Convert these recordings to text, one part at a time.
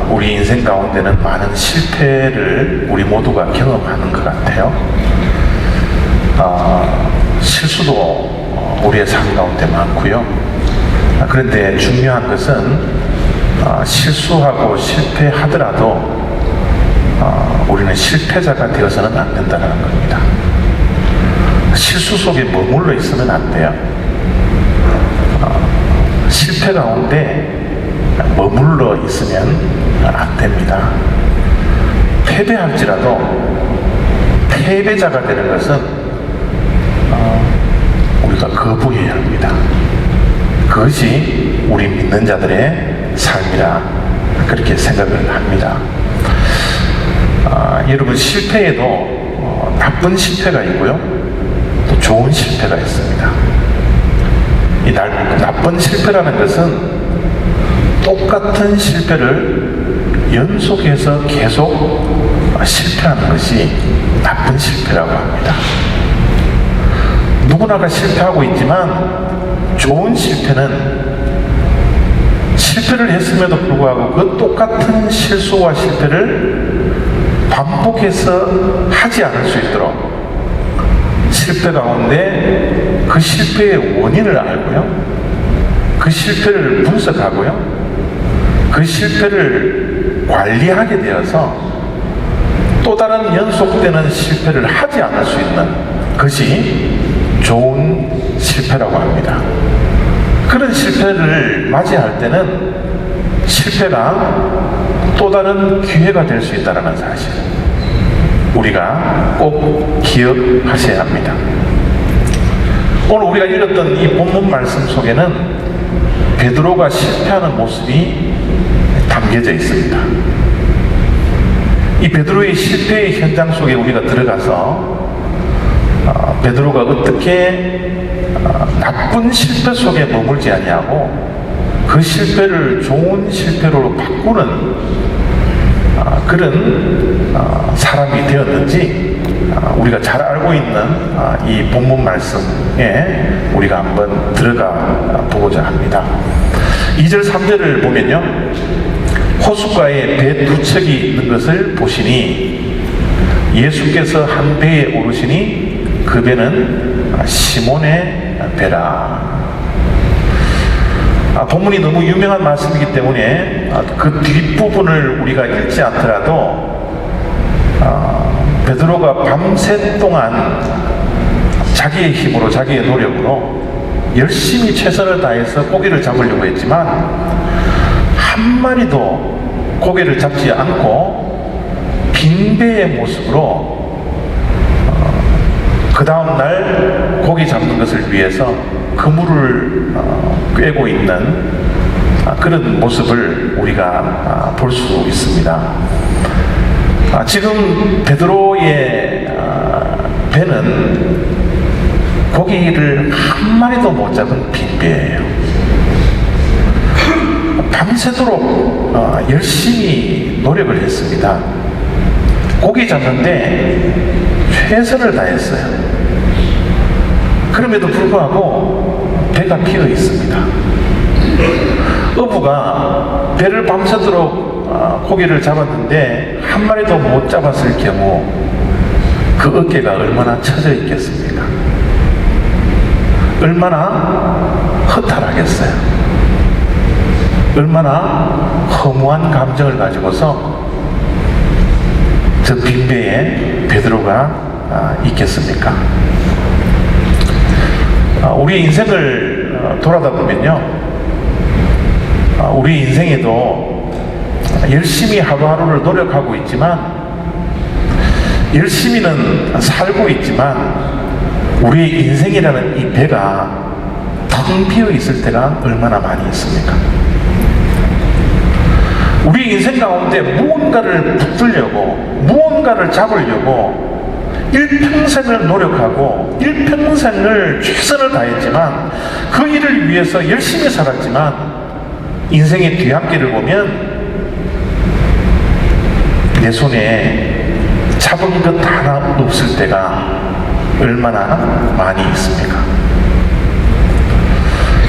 우리 인생 가운데는 많은 실패를 우리 모두가 경험하는 것 같아요. 실수도 우리의 삶 가운데 많고요. 그런데 중요한 것은 실수하고 실패하더라도 우리는 실패자가 되어서는 안 된다는 겁니다. 실수 속에 머물러 있으면 안 돼요. 실패 가운데 머물러 있으면 안 됩니다. 패배할지라도 패배자가 되는 것은 우리가 거부해야 합니다. 그것이 우리 믿는 자들의 삶이라 그렇게 생각을 합니다. 여러분, 실패에도 나쁜 실패가 있고요, 또 좋은 실패가 있습니다. 이 나쁜 실패라는 것은 똑같은 실패를 연속해서 계속 실패하는 것이 나쁜 실패라고 합니다. 누구나가 실패하고 있지만 좋은 실패는 실패를 했음에도 불구하고 그 똑같은 실수와 실패를 반복해서 하지 않을 수 있도록 실패 가운데 그 실패의 원인을 알고요, 그 실패를 분석하고요, 그 실패를 관리하게 되어서 또 다른 연속되는 실패를 하지 않을 수 있는 것이 좋은 실패라고 합니다. 그런 실패를 맞이할 때는 실패가 또 다른 기회가 될 수 있다는 사실, 우리가 꼭 기억하셔야 합니다. 오늘 우리가 읽었던 이 본문 말씀 속에는 베드로가 실패하는 모습이 담겨져 있습니다. 이 베드로의 실패의 현장 속에 우리가 들어가서 베드로가 어떻게 나쁜 실패 속에 머물지 아니하고 그 실패를 좋은 실패로 바꾸는 그런 사람이 되었는지 우리가 잘 알고 있는 이 본문 말씀에 우리가 한번 들어가 보고자 합니다. 2절 3절을 보면요, 호숫가에 배 두 척이 있는 것을 보시니 예수께서 한 배에 오르시니 그 배는 시몬의 배라. 본문이 너무 유명한 말씀이기 때문에 그 뒷부분을 우리가 읽지 않더라도 베드로가 밤새 동안 자기의 힘으로, 자기의 노력으로 열심히 최선을 다해서 고기를 잡으려고 했지만 한 마리도 고기를 잡지 않고 빈 배의 모습으로 그 다음날 고기 잡는 것을 위해서 그물을 꿰고 있는 그런 모습을 우리가 볼 수 있습니다. 지금 베드로의 배는 고기를 한 마리도 못 잡은 빈 배예요. 밤새도록 열심히 노력을 했습니다. 고기 잡는데 최선을 다했어요. 그럼에도 불구하고 배가 비어 있습니다. 어부가 배를 밤새도록 고기를 잡았는데 한 마리도 못 잡았을 경우 그 어깨가 얼마나 처져 있겠습니까? 얼마나 허탈하겠어요? 얼마나 허무한 감정을 가지고서 저 빈배에 베드로가 있겠습니까? 우리 인생을 돌아다 보면요, 우리 인생에도 열심히 하루하루를 노력하고 있지만, 열심히는 살고 있지만 우리의 인생이라는 이 배가 텅 비어 있을 때가 얼마나 많이 있습니까? 우리 인생 가운데 무언가를 붙들려고, 무언가를 잡으려고 일평생을 노력하고 일평생을 최선을 다했지만 그 일을 위해서 열심히 살았지만 인생의 뒤앞길을 보면 내 손에 잡은 것 하나 없을 때가 얼마나 많이 있습니까?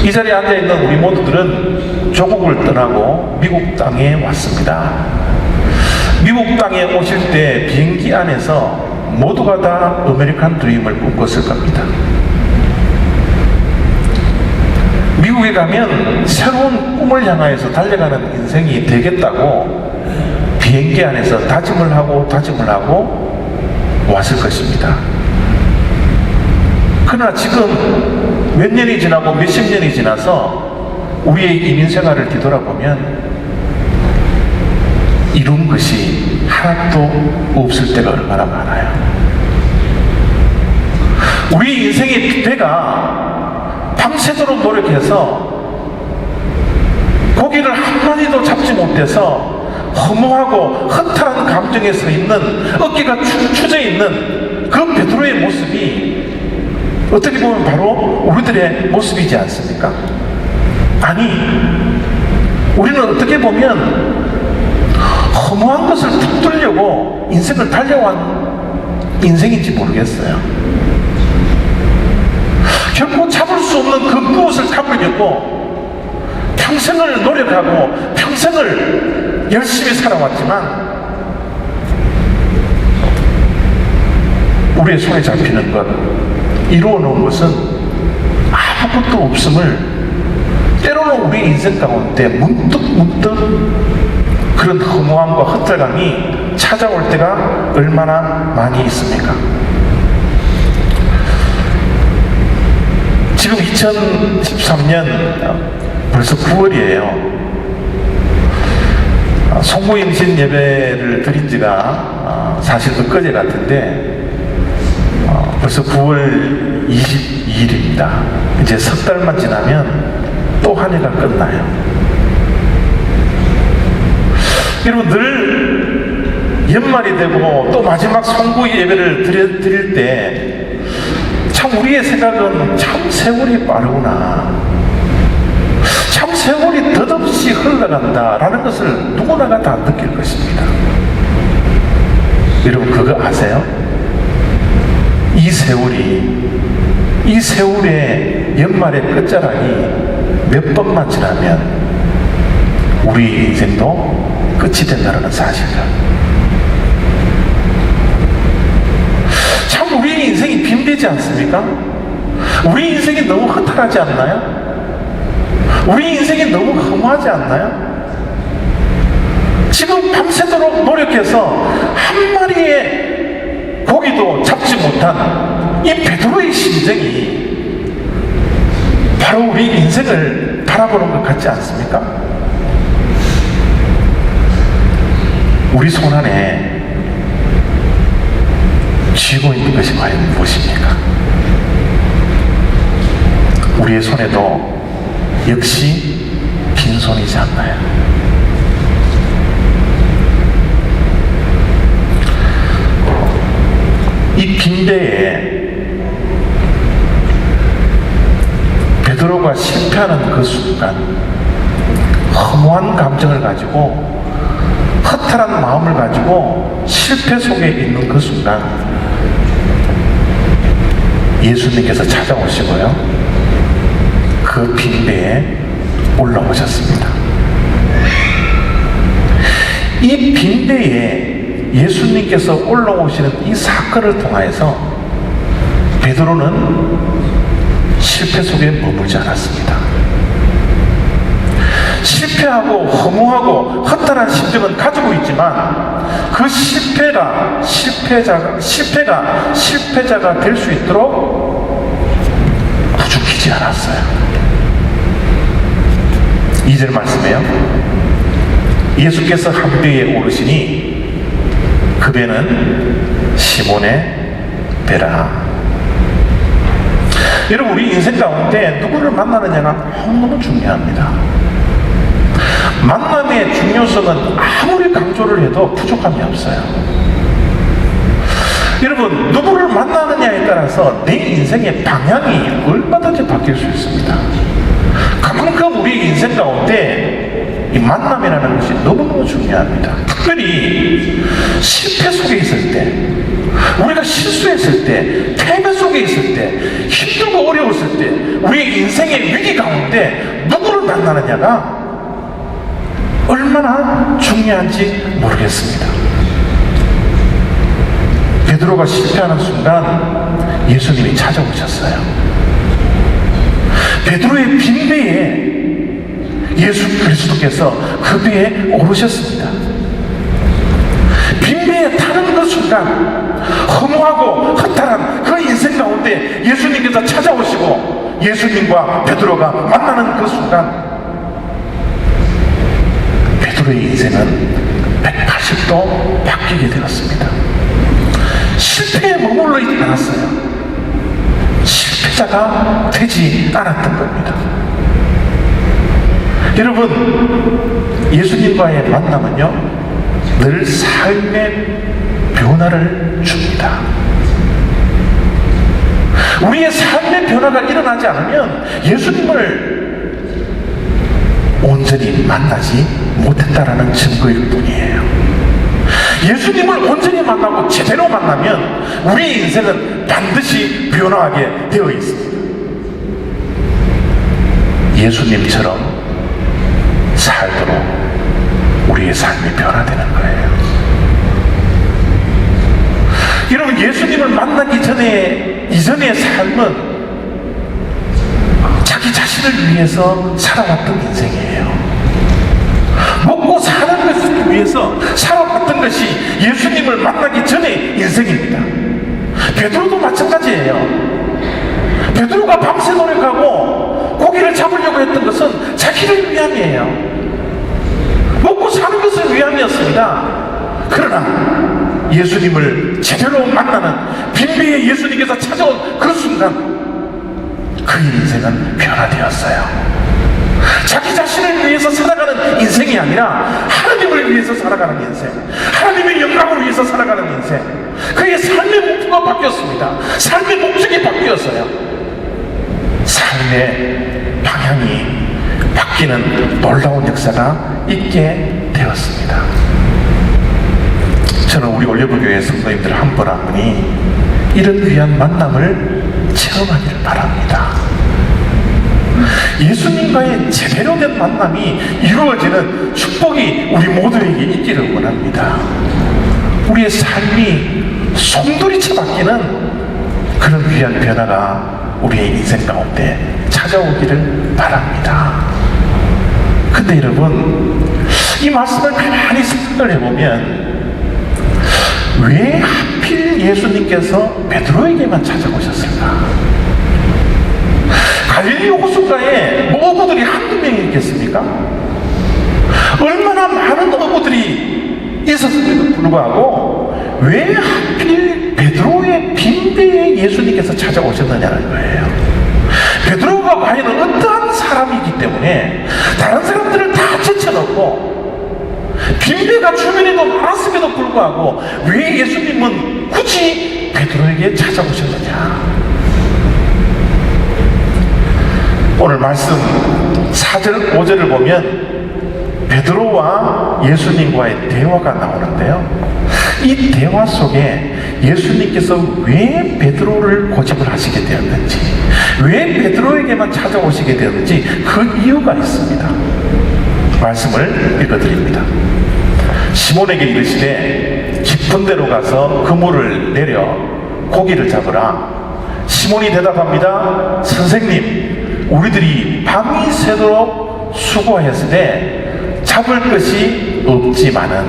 이 자리에 앉아있는 우리 모두들은 조국을 떠나고 미국 땅에 왔습니다. 미국 땅에 오실 때 비행기 안에서 모두가 다 아메리칸 드림을 꿈꿨을 겁니다. 미국에 가면 새로운 꿈을 향하여서 달려가는 인생이 되겠다고 비행기 안에서 다짐을 하고 왔을 것입니다. 그러나 지금 몇 년이 지나고 몇십 년이 지나서 우리의 이민 생활을 뒤돌아보면 이룬 것이 하나도 없을 때가 얼마나 많아요. 우리 인생의 배가 밤새도록 노력해서 고기를 한 마리도 잡지 못해서 허무하고 허탈한 감정에 서 있는, 어깨가 추져 있는 그 베드로의 모습이 어떻게 보면 바로 우리들의 모습이지 않습니까? 아니, 우리는 어떻게 보면 허무한 것을 붙들려고 인생을 달려온 인생인지 모르겠어요. 결코 잡을 수 없는 그 무엇을 잡으려고 평생을 노력하고 평생을 열심히 살아왔지만 우리의 손에 잡히는 것, 이루어 놓은 것은 아무것도 없음을 때로는 우리 인생 가운데 문득 그런 허무함과 허탈감이 찾아올 때가 얼마나 많이 있습니까? 지금 2013년 벌써 9월이에요. 송구임신 예배를 드린 지가 사실 엊그제 같은데 벌써 9월 22일입니다. 이제 석 달만 지나면 또 한 해가 끝나요. 여러분, 늘 연말이 되고 또 마지막 송구 예배를 드릴 때 참 우리의 생각은 참 세월이 빠르구나, 참 세월이 덧없이 흘러간다라는 것을 누구나가 다 느낄 것입니다. 여러분, 그거 아세요? 이 세월의 연말의 끝자락이 몇 번만 지나면 우리 인생도 끝이 된다는 사실이다. 참 우리의 인생이 빈대지 않습니까? 우리 인생이 너무 허탈하지 않나요? 우리 인생이 너무 허무하지 않나요? 지금 밤새도록 노력해서 한 마리의 고기도 잡지 못한 이 베드로의 심정이 바로 우리 인생을 바라보는 것 같지 않습니까? 우리 손 안에 쥐고 있는 것이 과연 무엇입니까? 우리의 손에도 역시 빈손이지 않나요? 이 빈대에 베드로가 실패하는 그 순간, 허무한 감정을 가지고 허탈한 마음을 가지고 실패 속에 있는 그 순간 예수님께서 찾아오시고요, 그 빈대에 올라오셨습니다. 이 빈대에 예수님께서 올라오시는 이 사건을 통하여서 베드로는 실패 속에 머물지 않았습니다. 실패하고 허무하고 허탈한 심정은 가지고 있지만 그 실패가 실패자가 될 수 있도록 부족하지 않았어요. 2절 말씀에요, 예수께서 한 배에 오르시니 그 배는 시몬의 배라. 여러분, 우리 인생 가운데 누구를 만나느냐가 너무 중요합니다. 만남의 중요성은 아무리 강조를 해도 부족함이 없어요. 여러분, 누구를 만나느냐에 따라서 내 인생의 방향이 얼마든지 바뀔 수 있습니다. 그만큼 우리 인생 가운데 이 만남이라는 것이 너무너무 중요합니다. 특별히 실패 속에 있을 때, 우리가 실수했을 때, 패배 속에 있을 때, 힘들고 어려웠을 때, 우리 인생의 위기 가운데 누구를 만나느냐가 얼마나 중요한지 모르겠습니다. 베드로가 실패하는 순간 예수님이 찾아오셨어요. 베드로의 빈배에 예수 그리스도께서 그 배에 오르셨습니다. 빈배에 타는 그 순간 허무하고 허탈한 그 인생 가운데 예수님께서 찾아오시고 예수님과 베드로가 만나는 그 순간 베드로의 인생은 180도 바뀌게 되었습니다. 실패에 머물러 있지 않았어요. 실패자가 되지 않았던 겁니다. 여러분, 예수님과의 만남은요 늘 삶의 변화를 줍니다. 우리의 삶의 변화가 일어나지 않으면 예수님을 온전히 만나지 못했다라는 증거일 뿐이에요. 예수님을 온전히 만나고 제대로 만나면 우리의 인생은 반드시 변화하게 되어 있습니다. 예수님처럼 살도록 우리의 삶이 변화되는 거예요. 여러분, 예수님을 만나기 전에 이전의 삶은 자기 자신을 위해서 살아왔던 인생이에요. 먹고 사는 것을 위해서 살아왔던 것이 예수님을 만나기 전의 인생입니다. 베드로도 마찬가지예요. 베드로가 밤새 노력하고 고기를 잡으려고 했던 것은 자기를 위함이에요. 먹고 사는 것을 위함이었습니다. 그러나 예수님을 제대로 만나는 빈비에 예수님께서 찾아온 그 순간 그 인생은 변화되었어요. 자기 자신을 위해서 살아가는 인생이 아니라 하나님을 위해서 살아가는 인생, 하나님의 영광을 위해서 살아가는 인생, 그의 삶의 목표가 바뀌었습니다. 삶의 목적이 바뀌었어요. 삶의 방향이 바뀌는 놀라운 역사가 있게 되었습니다. 저는 우리 올리브교회 성도님들 한 분 한 분이 이런 귀한 만남을 체험하기를 바랍니다. 예수님과의 제대로 된 만남이 이루어지는 축복이 우리 모두에게 있기를 원합니다. 우리의 삶이 송두리째 바뀌는 그런 귀한 변화가 우리의 인생 가운데 찾아오기를 바랍니다. 근데 여러분, 이 말씀을 가만히 생각을 해보면 왜 하필 예수님께서 베드로에게만 찾아오셨을까? 갈릴리 호숫가에 뭐 어부들이 한두 명이 있겠습니까? 얼마나 많은 어부들이 있었음에도 불구하고 왜 하필 베드로의 빈배에 예수님께서 찾아오셨느냐는 거예요. 베드로가 과연 어떠한 사람이기 때문에 다른 사람들을 다 제쳐놓고 빈배가 주변에도 많았음에도 불구하고 왜 예수님은 굳이 베드로에게 찾아오셨느냐? 오늘 말씀 4절 5절을 보면 베드로와 예수님과의 대화가 나오는데요, 이 대화 속에 예수님께서 왜 베드로를 고집을 하시게 되었는지, 왜 베드로에게만 찾아오시게 되었는지 그 이유가 있습니다. 말씀을 읽어드립니다. 시몬에게 이르시되 깊은 데로 가서 그물을 내려 고기를 잡으라. 시몬이 대답합니다. 선생님, 우리들이 밤이 새도록 수고하였으되 잡을 것이 없지만은.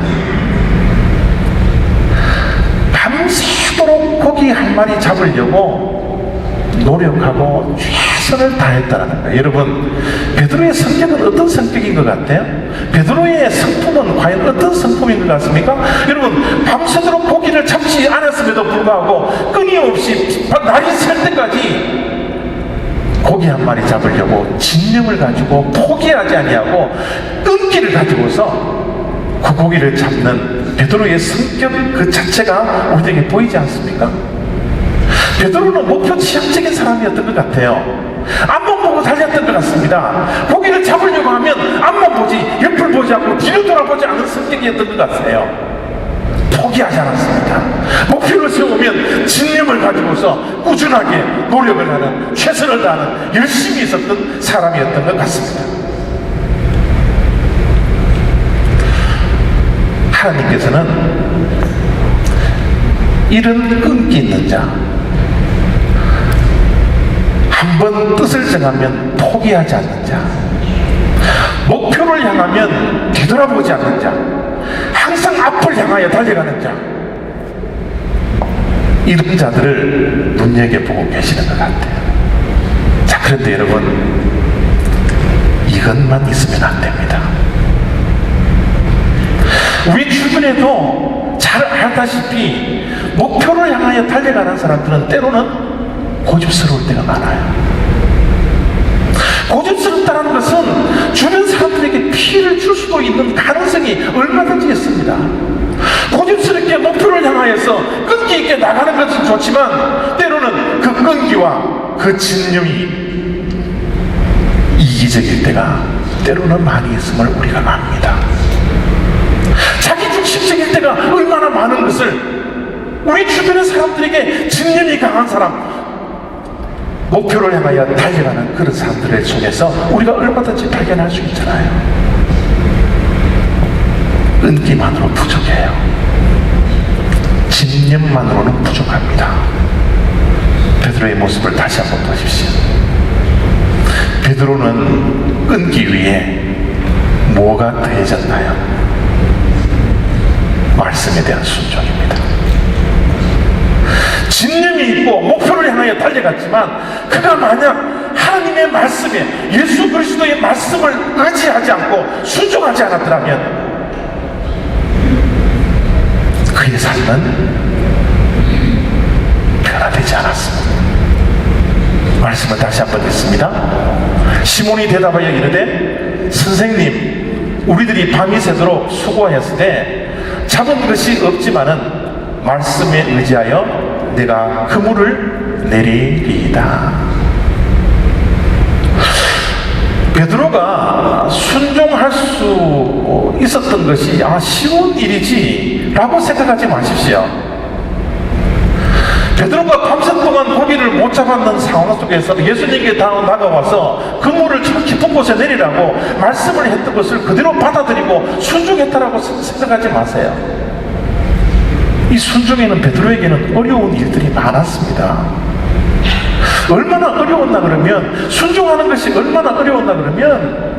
밤새도록 고기 한 마리 잡으려고 노력하고 최선을 다했다는 거예요. 여러분, 베드로의 성격은 어떤 성격인 것 같아요? 베드로의 성품은 과연 어떤 성품인 것 같습니까? 여러분, 밤새도록 고기를 잡지 않았음에도 불구하고 끊임없이 날이 셀 때까지 고기 한 마리 잡으려고 진념을 가지고 포기하지 아니하고 끈기를 가지고서 그 고기를 잡는 베드로의 성격 그 자체가 우리에게 보이지 않습니까? 베드로는 목표 지향적인 사람이었던 것 같아요. 앞만 보고 달렸던 것 같습니다. 고기를 잡으려고 하면 앞만 보지 옆을 보지 않고 뒤를 돌아보지 않는 성격이었던 것 같아요. 포기하지 않았습니다. 목표를 세우면 진념을 가지고서 꾸준하게 노력을 하는, 최선을 다하는, 열심히 있었던 사람이었던 것 같습니다. 하나님께서는 이런 끈기 있는 자, 한번 뜻을 정하면 포기하지 않는 자, 목표를 향하면 뒤돌아보지 않는 자, 항상 앞을 향하여 달려가는 자, 이런 자들을 눈여겨보고 계시는 것 같아요. 자, 그런데 여러분, 이것만 있으면 안 됩니다. 우리 주변에도 잘 알다시피 목표를 향하여 달려가는 사람들은 때로는 고집스러울 때가 많아요. 고집스럽다는 것은 주변 사람들에게 피해를 줄 수도 있는 가능성이 얼마든지 있습니다. 고집스럽게 목표를 향하여서 끈기 있게 나가는 것은 좋지만 때로는 그 끈기와 그 진념이 이기적일 때가 때로는 많이 있음을 우리가 압니다. 자기 중심적일 때가 얼마나 많은 것을 우리 주변의 사람들에게 진념이 강한 사람, 목표를 향하여 달려가는 그런 사람들의 속에서 우리가 얼마든지 발견할 수 있잖아요. 끈기만으로 부족해요. 진념만으로는 부족합니다. 베드로의 모습을 다시 한번 보십시오. 베드로는 끈기 위에 뭐가 더해졌나요? 말씀에 대한 순종입니다. 진념이 있고 목표를 향하여 달려갔지만 그가 만약 하나님의 말씀에, 예수 그리스도의 말씀을 의지하지 않고 순종하지 않았더라면 그의 삶은 변화되지 않았습니다. 말씀을 다시 한번 읽습니다. 시몬이 대답하여 이르되 선생님, 우리들이 밤이 새도록 수고하였으되 잡은 것이 없지만은 말씀에 의지하여 내가 그물을 내리리이다. 베드로가 순종할 수 있었던 것이 쉬운 일이지 라고 생각하지 마십시오. 베드로가 밤새 동안 고기를 못 잡았는 상황 속에서 예수님께 다가와서 그물을 저 깊은 곳에 내리라고 말씀을 했던 것을 그대로 받아들이고 순종했다라고 생각하지 마세요. 이 순종에는 베드로에게는 어려운 일들이 많았습니다. 얼마나 어려웠나 그러면, 순종하는 것이 얼마나 어려웠나 그러면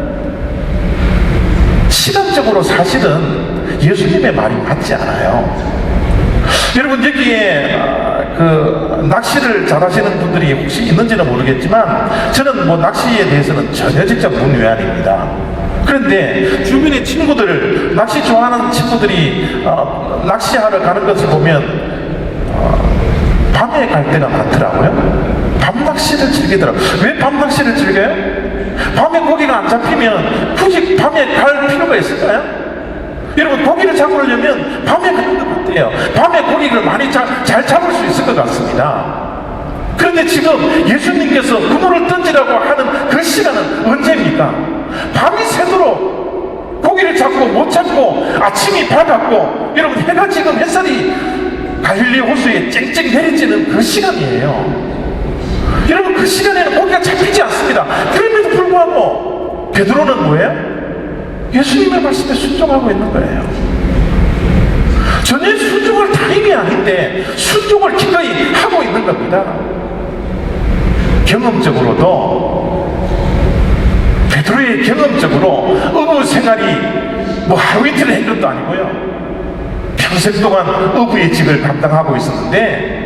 시간적으로 사실은 예수님의 말이 맞지 않아요. 여러분, 여기에 낚시를 잘하시는 분들이 혹시 있는지는 모르겠지만 저는 낚시에 대해서는 전혀 직접 문외한입니다. 그런데 주변의 친구들, 낚시 좋아하는 친구들이 낚시하러 가는 것을 보면 밤에 갈 때가 많더라고요. 밤 낚시를 즐기더라고요. 왜 밤 낚시를 즐겨요? 밤에 고기가 안 잡히면 굳이 밤에 갈 필요가 있을까요? 여러분, 고기를 잡으려면 밤에 가는 것 같아요. 밤에 고기를 많이 잘 잡을 수 있을 것 같습니다. 그런데 지금 예수님께서 그물을 던지라고 하는 그 시간은 언제입니까? 밤이 새도록 고기를 잡고 못 잡고 아침이 밝았고, 여러분, 해가 지금 햇살이 갈릴리 호수에 쨍쨍 내리쬐는 그 시간이에요. 여러분, 그 시간에는 고기가 잡히지 않습니다. 그럼에도 불구하고 베드로는 뭐예요? 예수님의 말씀에 순종하고 있는 거예요. 전혀 순종할 타임이 아닌데 순종을 기꺼이 하고 있는 겁니다. 경험적으로도 베드로의 경험적으로 어부 생활이 하루 이틀 한 것도 아니고요, 평생 동안 어부의 직을 감당하고 있었는데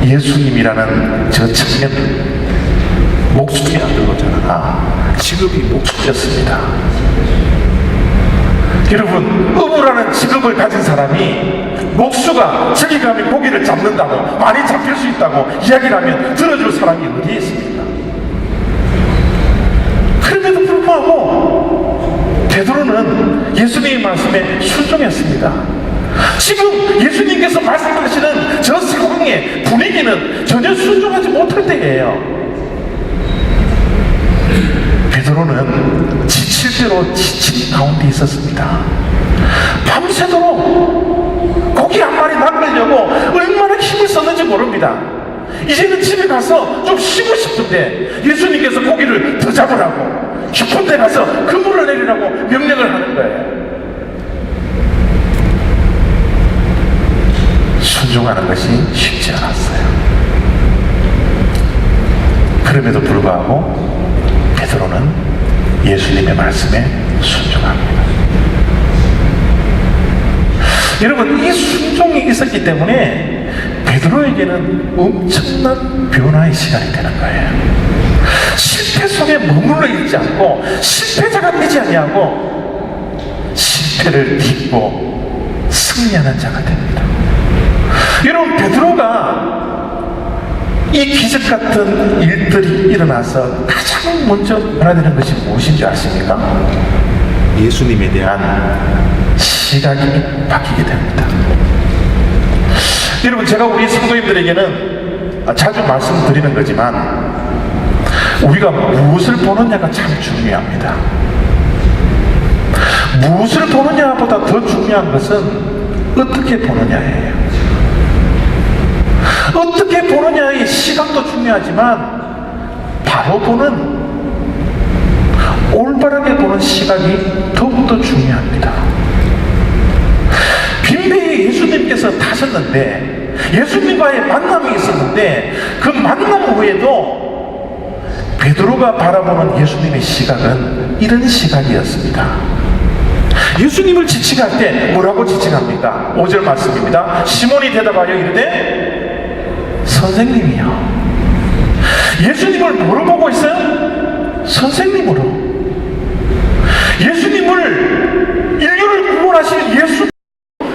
예수님이라는 저 청년 목숨이 안 들어오잖아. 직업이 목숨이었습니다. 여러분, 어부라는 직업을 가진 사람이 목수가 저기 가면 고기를 잡는다고, 많이 잡힐 수 있다고 이야기를 하면 들어줄 사람이 어디에 있습니까? 그럼에도 불구하고 베드로는 예수님의 말씀에 순종했습니다. 지금 예수님께서 말씀하시는 저 상황의 분위기는 전혀 순종하지 못할 때예요. 베드로는 지칠 대로 지친 가운데 있었습니다. 밤새도록 고기 한 마리 낚으려고 얼마나 힘을 썼는지 모릅니다. 이제는 집에 가서 좀 쉬고 싶은데 예수님께서 고기를 더 잡으라고, 깊은 데 가서 그물을 내리라고 명령을 하는 거예요. 순종하는 것이 쉽지 않았어요. 그럼에도 불구하고 베드로는 예수님의 말씀에 순종합니다. 여러분, 이 순종이 있었기 때문에 베드로에게는 엄청난 변화의 시간이 되는 거예요. 실패 속에 머물러 있지 않고 실패자가 되지 아니하고 실패를 딛고 승리하는 자가 됩니다. 여러분, 베드로가 이 기적 같은 일들이 일어나서 가장 먼저 변화되는 것이 무엇인지 아십니까? 예수님에 대한 시각이 바뀌게 됩니다. 여러분, 제가 우리 성도님들에게는 자주 말씀드리는 거지만 우리가 무엇을 보느냐가 참 중요합니다. 무엇을 보느냐보다 더 중요한 것은 어떻게 보느냐예요. 어떻게 보느냐의 시각도 중요하지만 바로 보는, 올바르게 보는 시각이 더욱더 중요합니다. 빈배에 예수님께서 타셨는데, 예수님과의 만남이 있었는데 그 만남 후에도 베드로가 바라보는 예수님의 시각은 이런 시각이었습니다. 예수님을 지칭할 때 뭐라고 지칭합니까? 5절 말씀입니다. 시몬이 대답하여 이르되 선생님이요. 예수님을 뭐로 보고 있어요? 선생님으로. 예수님을, 인류를 구원하시는 예수,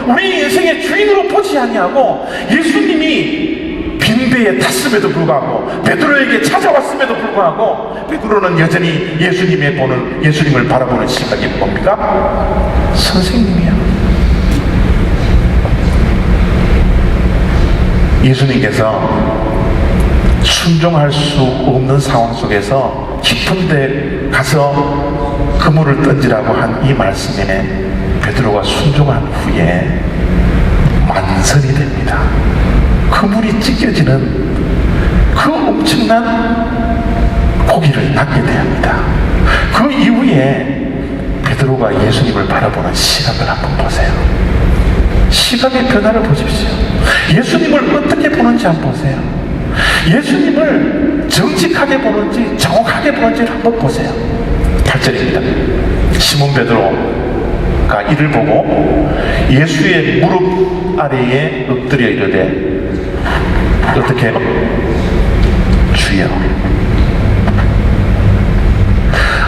우리 인생의 주인으로 보지 아니하고 예수님이 빈배에 탔음에도 불구하고 베드로에게 찾아왔음에도 불구하고 베드로는 여전히 예수님을 바라보는 시각이 뭡니까? 선생님이요. 예수님께서 순종할 수 없는 상황 속에서 깊은 데 가서 그물을 던지라고 한 이 말씀에 베드로가 순종한 후에 만선이 됩니다. 그물이 찢겨지는 그 엄청난 고기를 낚게 됩니다. 그 이후에 베드로가 예수님을 바라보는 시각을 한번 보세요. 시각의 변화를 보십시오. 예수님을 어떻게 보는지 한번 보세요. 예수님을 정직하게 보는지 정확하게 보는지를 한번 보세요. 8절입니다. 시몬 베드로가 이를 보고 예수의 무릎 아래에 엎드려 이르되 어떻게 주여.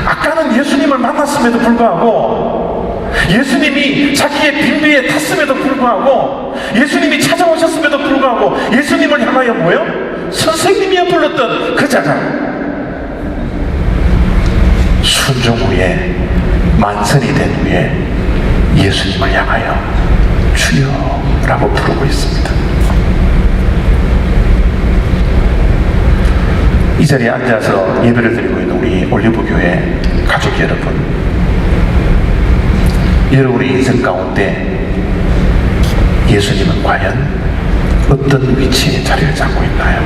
아까는 예수님을 만났음에도 불구하고, 예수님이 자기의 빈배에 탔음에도 불구하고, 예수님이 찾아오셨음에도 불구하고 예수님을 향하여 뭐요? 선생님이여 불렀던 그 자가 순종 후에, 만선이 된 후에 예수님을 향하여 주여라고 부르고 있습니다. 이 자리에 앉아서 예배를 드리고 있는 우리 올리브교회 가족 여러분, 여러분의 인생 가운데 예수님은 과연 어떤 위치에 자리를 잡고 있나요?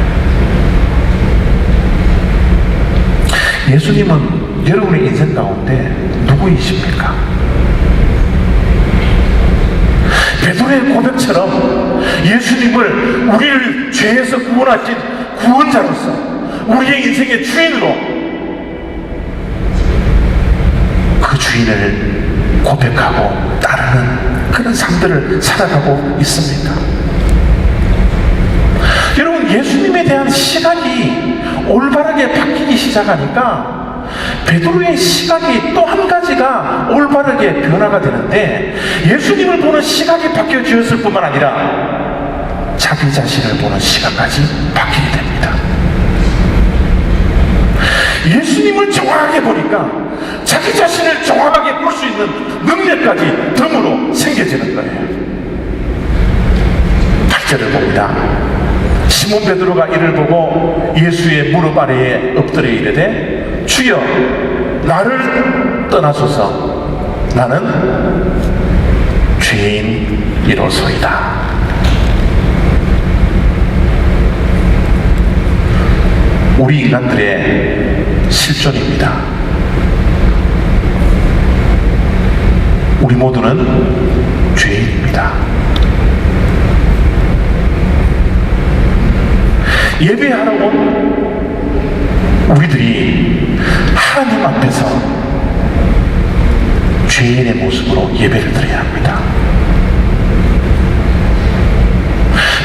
예수님은 여러분의 인생 가운데 누구이십니까? 베드로의 고백처럼 예수님을 우리를 죄에서 구원하신 구원자로서, 우리의 인생의 주인으로 그 주인을 고백하고 따르는 그런 삶들을 살아가고 있습니다. 여러분, 예수님에 대한 시각이 올바르게 바뀌기 시작하니까 베드로의 시각이 또 한 가지가 올바르게 변화가 되는데, 예수님을 보는 시각이 바뀌어지었을 뿐만 아니라 자기 자신을 보는 시각까지 바뀌게 됩니다. 예수님을 정확하게 보니까 자기 자신을 정확하게 볼 수 있는 능력까지 덤으로 생겨지는 거예요. 8절을 봅니다. 시몬 베드로가 이를 보고 예수의 무릎 아래에 엎드려 이르되 주여 나를 떠나소서, 나는 죄인이로소이다. 우리 인간들의 실존입니다. 우리 모두는 죄인입니다. 예배하러 온 우리들이 하나님 앞에서 죄인의 모습으로 예배를 드려야 합니다.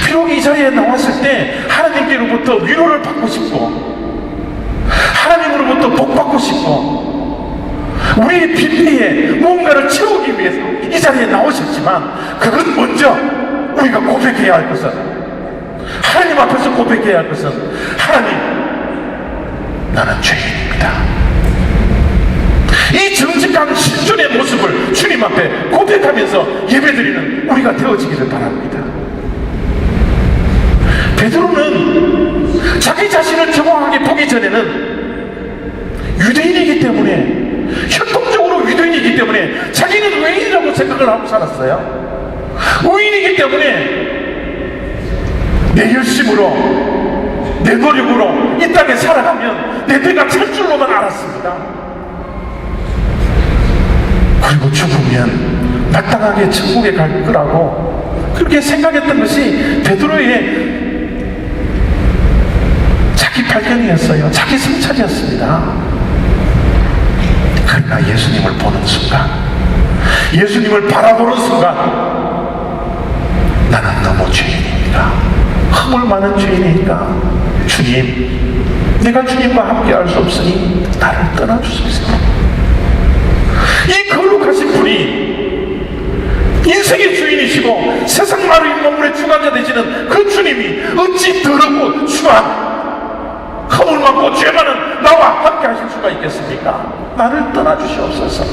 비록 이 자리에 나왔을 때 하나님께로부터 위로를 받고 싶고 하나님으로부터 복 받고 싶고 우리의 빈배에 무언가를 채우기 위해서 이 자리에 나오셨지만, 그건 먼저 우리가 고백해야 할 것은, 하나님 앞에서 고백해야 할 것은, 하나님, 나는 죄인입니다. 이 정직한 신존의 모습을 주님 앞에 고백하면서 예배드리는 우리가 되어지기를 바랍니다. 베드로는 자기 자신을 정확하게 보기 전에는 유대인이기 때문에, 혈통적으로 유대인이기 때문에 자기는 외인이라고 생각을 하고 살았어요. 의인이기 때문에 내 열심으로, 내 노력으로 이 땅에 살아가면 내 배가 찰 줄로만 알았습니다. 그리고 죽으면 마땅하게 천국에 갈 거라고 그렇게 생각했던 것이 베드로의 자기 발견이었어요. 자기 성찰이었습니다. 그러나 예수님을 보는 순간, 예수님을 바라보는 순간, 나는 너무 죄인입니다. 허물 많은 죄인이니까 주님, 내가 주님과 함께 할 수 없으니 나를 떠나주소서. 이 거룩하신 분이 인생의 주인이시고 세상 마루인 만물의 주관자 되시는 그 주님이 어찌 더럽고 추한 허물 많고 죄 많은 나와 함께 하실 수가 있겠습니까? 나를 떠나주시옵소서.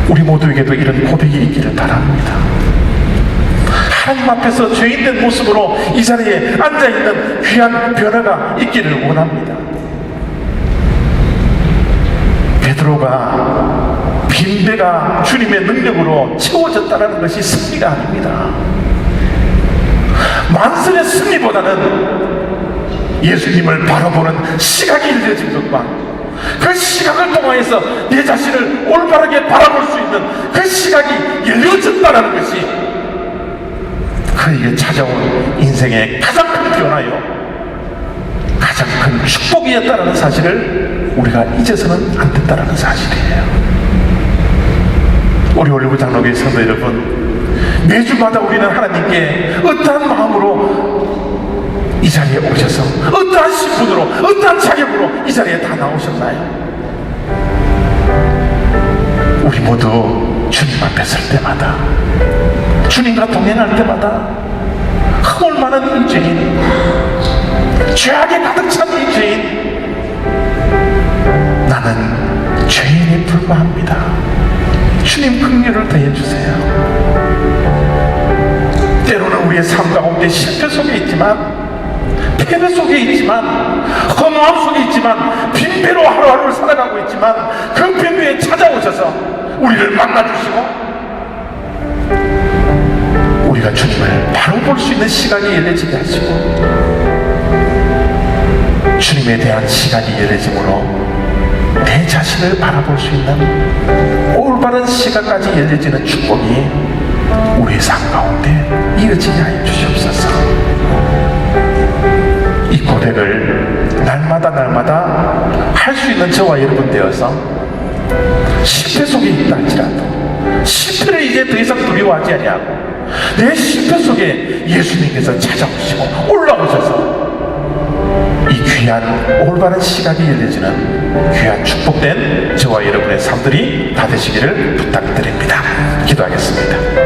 우리 모두에게도 이런 고백이 있기를 바랍니다. 하나님 앞에서 죄인된 모습으로 이 자리에 앉아있는 귀한 변화가 있기를 원합니다. 베드로가 빈배가 주님의 능력으로 채워졌다는 것이 승리가 아닙니다. 만선의 승리보다는 예수님을 바라보는 시각이 열려진 것과 그 시각을 통하여서 내 자신을 올바르게 바라볼 수 있는 그 시각이 열려졌다는 것이 그에게 찾아온 인생의 가장 큰 변화요, 가장 큰 축복이었다는 사실을 우리가 잊어서는 안 된다는 사실이에요. 우리 올리브 장로교회 성도 여러분, 매주마다 우리는 하나님께 어떠한 마음으로 이 자리에 오셔서 어떠한 신분으로, 어떠한 자격으로 이 자리에 다 나오셨나요? 우리 모두 주님 앞에 설 때마다, 주님과 동행할 때마다 허물 많은 이 죄인, 죄악에 가득 찬 이 죄인, 나는 죄인에 불과합니다. 주님 긍휼을 더해주세요. 때로는 우리의 삶 가운데 실패 속에 있지만, 패배 속에 있지만, 허무함 속에 있지만, 빈배로 하루하루를 살아가고 있지만, 그 빈배에 찾아오셔서 우리를 만나주시고 우리가 주님을 바로 볼 수 있는 시각이 열려지게 하시고 주님에 대한 시각이 열려짐으로 내 자신을 바라볼 수 있는 올바른 시각까지 열려지는 축복이 우리의 삶 가운데 이어지게 하여 주시옵소서. 이 고백을 날마다 할 수 있는 저와 여러분 되어서 실패 속에 있다 할지라도 실패를 이제 더 이상 두려워하지 아니하고 내 실패 속에 예수님께서 찾아오시고 올라오셔서 이 귀한 올바른 시각이 열려지는 귀한 축복된 저와 여러분의 삶들이 다 되시기를 부탁드립니다. 기도하겠습니다.